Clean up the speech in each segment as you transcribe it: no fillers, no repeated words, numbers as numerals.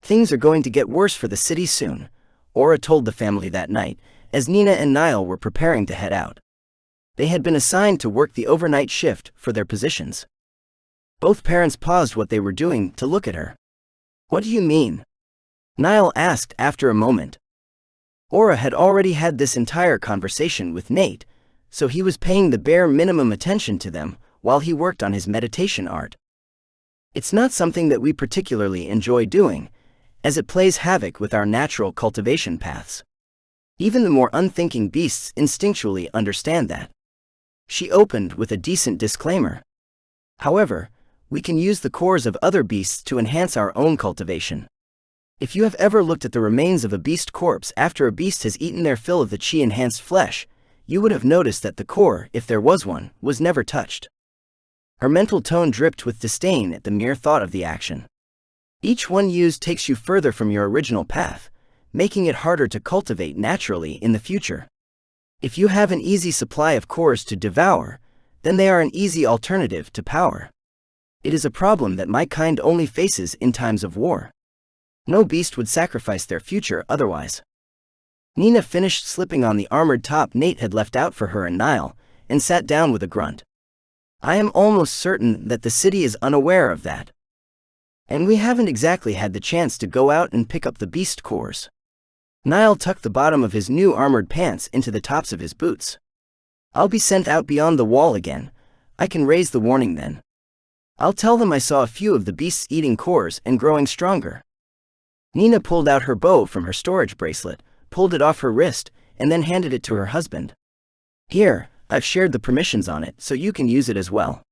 Things are going to get worse for the city soon, Aura told the family that night, as Nina and Niall were preparing to head out. They had been assigned to work the overnight shift for their positions. Both parents paused what they were doing to look at her. "What do you mean?" Niall asked after a moment. Aura had already had this entire conversation with Nate, so he was paying the bare minimum attention to them while he worked on his meditation art. "It's not something that we particularly enjoy doing, as it plays havoc with our natural cultivation paths. Even the more unthinking beasts instinctually understand that." She opened with a decent disclaimer. "However, we can use the cores of other beasts to enhance our own cultivation. If you have ever looked at the remains of a beast corpse after a beast has eaten their fill of the chi-enhanced flesh, you would have noticed that the core, if there was one, was never touched." Her mental tone dripped with disdain at the mere thought of the action. "Each one used takes you further from your original path, making it harder to cultivate naturally in the future. If you have an easy supply of cores to devour, then they are an easy alternative to power. It is a problem that my kind only faces in times of war. No beast would sacrifice their future otherwise." Nina finished slipping on the armored top Nate had left out for her and Niall, and sat down with a grunt. "I am almost certain that the city is unaware of that. And we haven't exactly had the chance to go out and pick up the beast cores." Niall tucked the bottom of his new armored pants into the tops of his boots. "I'll be sent out beyond the wall again. I can raise the warning then. I'll tell them I saw a few of the beasts eating cores and growing stronger." Nina pulled out her bow from her storage bracelet, pulled it off her wrist, and then handed it to her husband. "Here, I've shared the permissions on it so you can use it as well.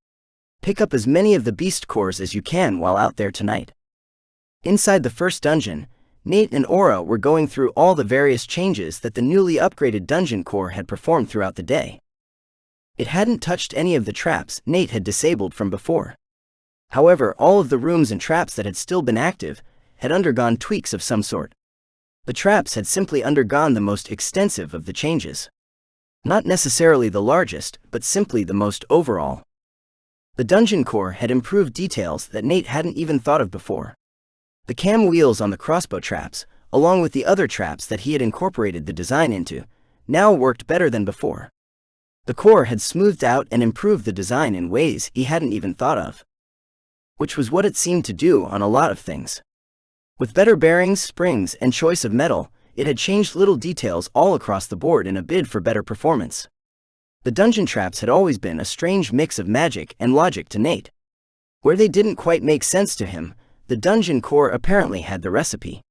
Pick up as many of the beast cores as you can while out there tonight." Inside the first dungeon, Nate and Aura were going through all the various changes that the newly upgraded dungeon core had performed throughout the day. It hadn't touched any of the traps Nate had disabled from before. However, all of the rooms and traps that had still been active had undergone tweaks of some sort. The traps had simply undergone the most extensive of the changes. Not necessarily the largest, but simply the most overall. The dungeon core had improved details that Nate hadn't even thought of before. The cam wheels on the crossbow traps, along with the other traps that he had incorporated the design into, now worked better than before. The core had smoothed out and improved the design in ways he hadn't even thought of. Which was what it seemed to do on a lot of things. With better bearings, springs, and choice of metal, it had changed little details all across the board in a bid for better performance. The dungeon traps had always been a strange mix of magic and logic to Nate. Where they didn't quite make sense to him, the dungeon core apparently had the recipe.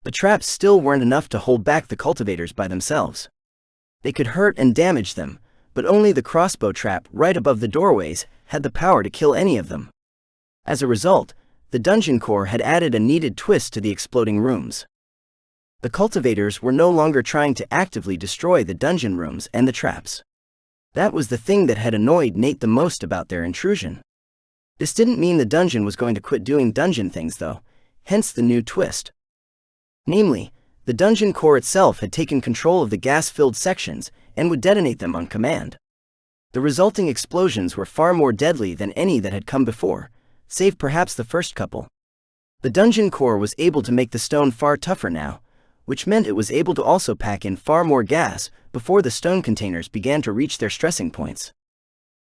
The traps still weren't enough to hold back the cultivators by themselves. They could hurt and damage them, but only the crossbow trap right above the doorways had the power to kill any of them. As a result, the dungeon core had added a needed twist to the exploding rooms. The cultivators were no longer trying to actively destroy the dungeon rooms and the traps. That was the thing that had annoyed Nate the most about their intrusion. This didn't mean the dungeon was going to quit doing dungeon things though, hence the new twist. Namely, the dungeon core itself had taken control of the gas-filled sections and would detonate them on command. The resulting explosions were far more deadly than any that had come before, save perhaps the first couple. The dungeon core was able to make the stone far tougher now, which meant it was able to also pack in far more gas before the stone containers began to reach their stressing points.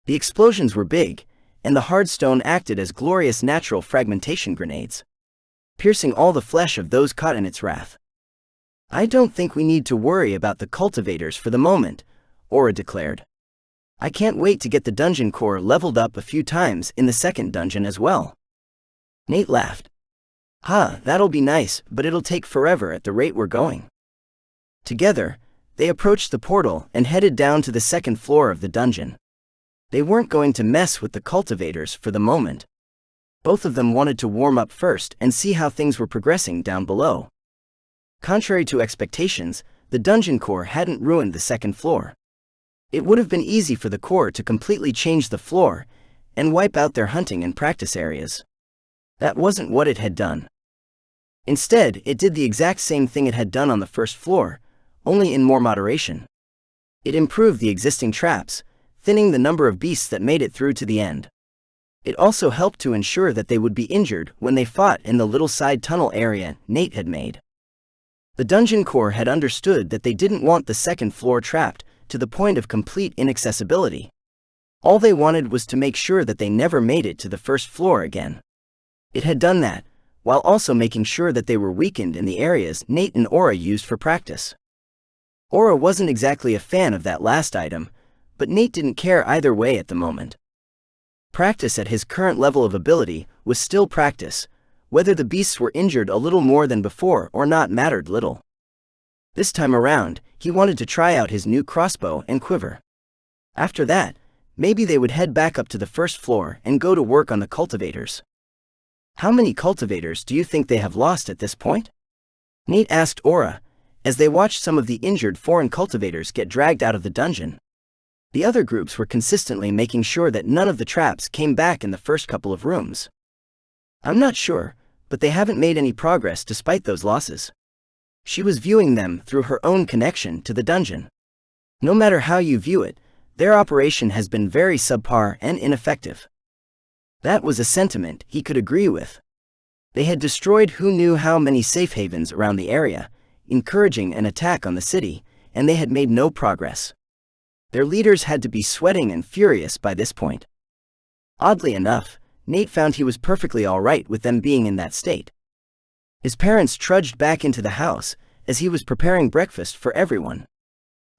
The explosions were big, and the hard stone acted as glorious natural fragmentation grenades, piercing all the flesh of those caught in its wrath. "I don't think we need to worry about the cultivators for the moment," Aura declared. "I can't wait to get the dungeon core leveled up a few times in the second dungeon as well." Nate laughed. That'll be nice, but it'll take forever at the rate we're going." Together, they approached the portal and headed down to the second floor of the dungeon. They weren't going to mess with the cultivators for the moment. Both of them wanted to warm up first and see how things were progressing down below. Contrary to expectations, the dungeon core hadn't ruined the second floor. It would have been easy for the core to completely change the floor and wipe out their hunting and practice areas. That wasn't what it had done. Instead, it did the exact same thing it had done on the first floor, only in more moderation. It improved the existing traps, thinning the number of beasts that made it through to the end. It also helped to ensure that they would be injured when they fought in the little side tunnel area Nate had made. The Dungeon Corps had understood that they didn't want the second floor trapped to the point of complete inaccessibility. All they wanted was to make sure that they never made it to the first floor again. It had done that, while also making sure that they were weakened in the areas Nate and Aura used for practice. Aura wasn't exactly a fan of that last item, but Nate didn't care either way at the moment. Practice at his current level of ability was still practice. Whether the beasts were injured a little more than before or not mattered little. This time around, he wanted to try out his new crossbow and quiver. After that, maybe they would head back up to the first floor and go to work on the cultivators. How many cultivators do you think they have lost at this point? Nate asked Aura, as they watched some of the injured foreign cultivators get dragged out of the dungeon. The other groups were consistently making sure that none of the traps came back in the first couple of rooms. I'm not sure, but they haven't made any progress despite those losses. She was viewing them through her own connection to the dungeon. No matter how you view it, their operation has been very subpar and ineffective. That was a sentiment he could agree with. They had destroyed who knew how many safe havens around the area, encouraging an attack on the city, and they had made no progress. Their leaders had to be sweating and furious by this point. Oddly enough, Nate found he was perfectly all right with them being in that state. His parents trudged back into the house as he was preparing breakfast for everyone.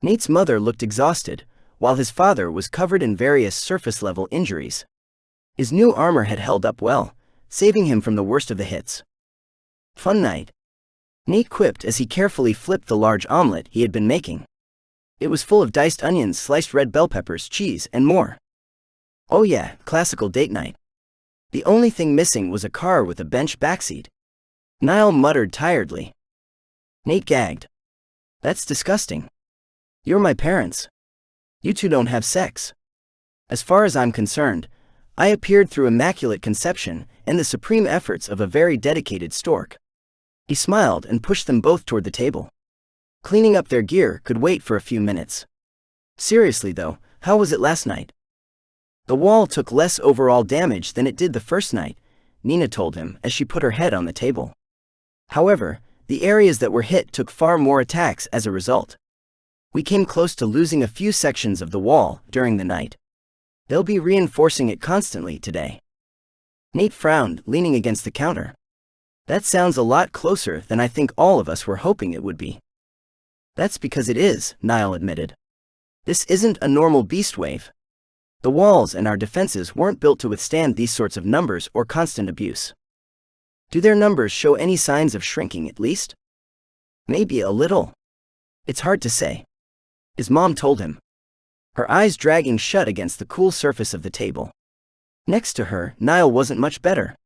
Nate's mother looked exhausted, while his father was covered in various surface-level injuries. His new armor had held up well, saving him from the worst of the hits. Fun night, Nate quipped as he carefully flipped the large omelet he had been making. It was full of diced onions, sliced red bell peppers, cheese, and more. Oh yeah, classical date night. The only thing missing was a car with a bench backseat. Niall muttered tiredly. Nate gagged. That's disgusting. You're my parents. You two don't have sex. As far as I'm concerned, I appeared through immaculate conception and the supreme efforts of a very dedicated stork. He smiled and pushed them both toward the table. Cleaning up their gear could wait for a few minutes. Seriously though, how was it last night? The wall took less overall damage than it did the first night, Nina told him as she put her head on the table. However, the areas that were hit took far more attacks as a result. We came close to losing a few sections of the wall during the night. They'll be reinforcing it constantly today. Nate frowned, leaning against the counter. That sounds a lot closer than I think all of us were hoping it would be. That's because it is, Niall admitted. This isn't a normal beast wave. The walls and our defenses weren't built to withstand these sorts of numbers or constant abuse. Do their numbers show any signs of shrinking at least? Maybe a little. It's hard to say. His mom told him, her eyes dragging shut against the cool surface of the table. Next to her, Niall wasn't much better.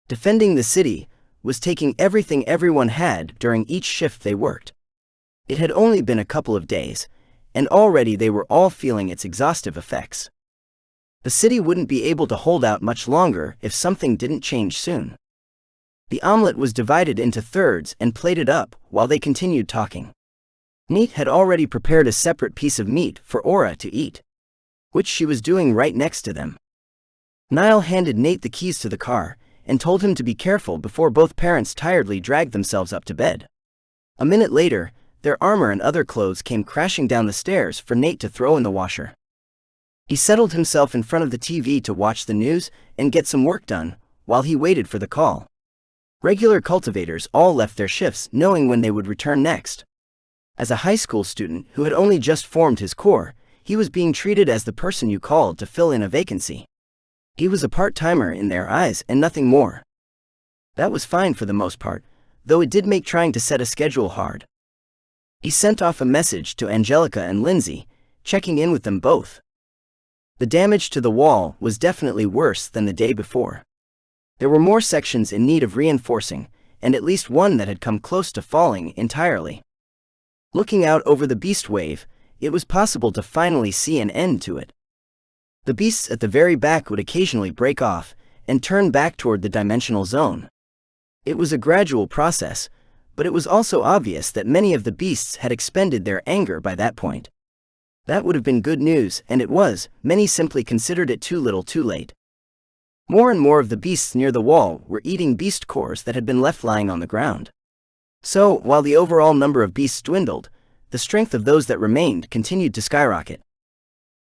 Defending the city was taking everything everyone had during each shift they worked. It had only been a couple of days, and already they were all feeling its exhaustive effects. The city wouldn't be able to hold out much longer if something didn't change soon. The omelet was divided into thirds and plated up while they continued talking. Nate had already prepared a separate piece of meat for Aura to eat, which she was doing right next to them. Niall handed Nate the keys to the car and told him to be careful before both parents tiredly dragged themselves up to bed. A minute later, their armor and other clothes came crashing down the stairs for Nate to throw in the washer. He settled himself in front of the TV to watch the news and get some work done while he waited for the call. Regular cultivators all left their shifts knowing when they would return next. As a high school student who had only just formed his corps, he was being treated as the person you called to fill in a vacancy. He was a part-timer in their eyes and nothing more. That was fine for the most part, though it did make trying to set a schedule hard. He sent off a message to Angelica and Lindsay, checking in with them both. The damage to the wall was definitely worse than the day before. There were more sections in need of reinforcing, and at least one that had come close to falling entirely. Looking out over the beast wave, it was possible to finally see an end to it. The beasts at the very back would occasionally break off and turn back toward the dimensional zone. It was a gradual process, but it was also obvious that many of the beasts had expended their anger by that point. That would have been good news, and it was. Many simply considered it too little too late. More and more of the beasts near the wall were eating beast cores that had been left lying on the ground. So, while the overall number of beasts dwindled, the strength of those that remained continued to skyrocket.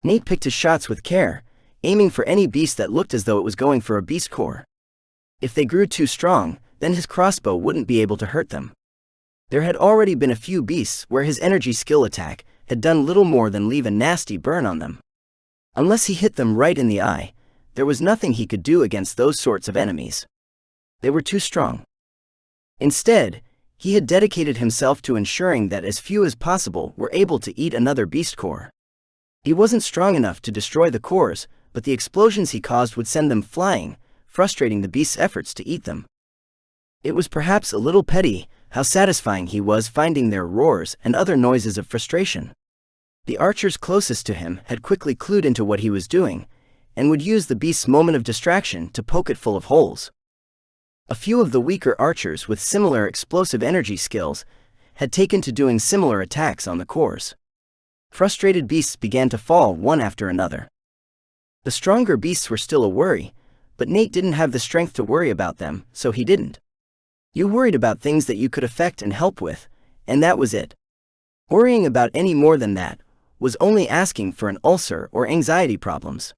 Nate picked his shots with care, aiming for any beast that looked as though it was going for a beast core. If they grew too strong, then his crossbow wouldn't be able to hurt them. There had already been a few beasts where his energy skill attack had done little more than leave a nasty burn on them. Unless he hit them right in the eye, there was nothing he could do against those sorts of enemies. They were too strong. Instead, he had dedicated himself to ensuring that as few as possible were able to eat another beast core. He wasn't strong enough to destroy the cores, but the explosions he caused would send them flying, frustrating the beast's efforts to eat them. It was perhaps a little petty how satisfying he was finding their roars and other noises of frustration. The archers closest to him had quickly clued into what he was doing, and would use the beast's moment of distraction to poke it full of holes. A few of the weaker archers with similar explosive energy skills had taken to doing similar attacks on the cores. Frustrated beasts began to fall one after another. The stronger beasts were still a worry, but Nate didn't have the strength to worry about them, so he didn't. You worried about things that you could affect and help with, and that was it. Worrying about any more than that was only asking for an ulcer or anxiety problems.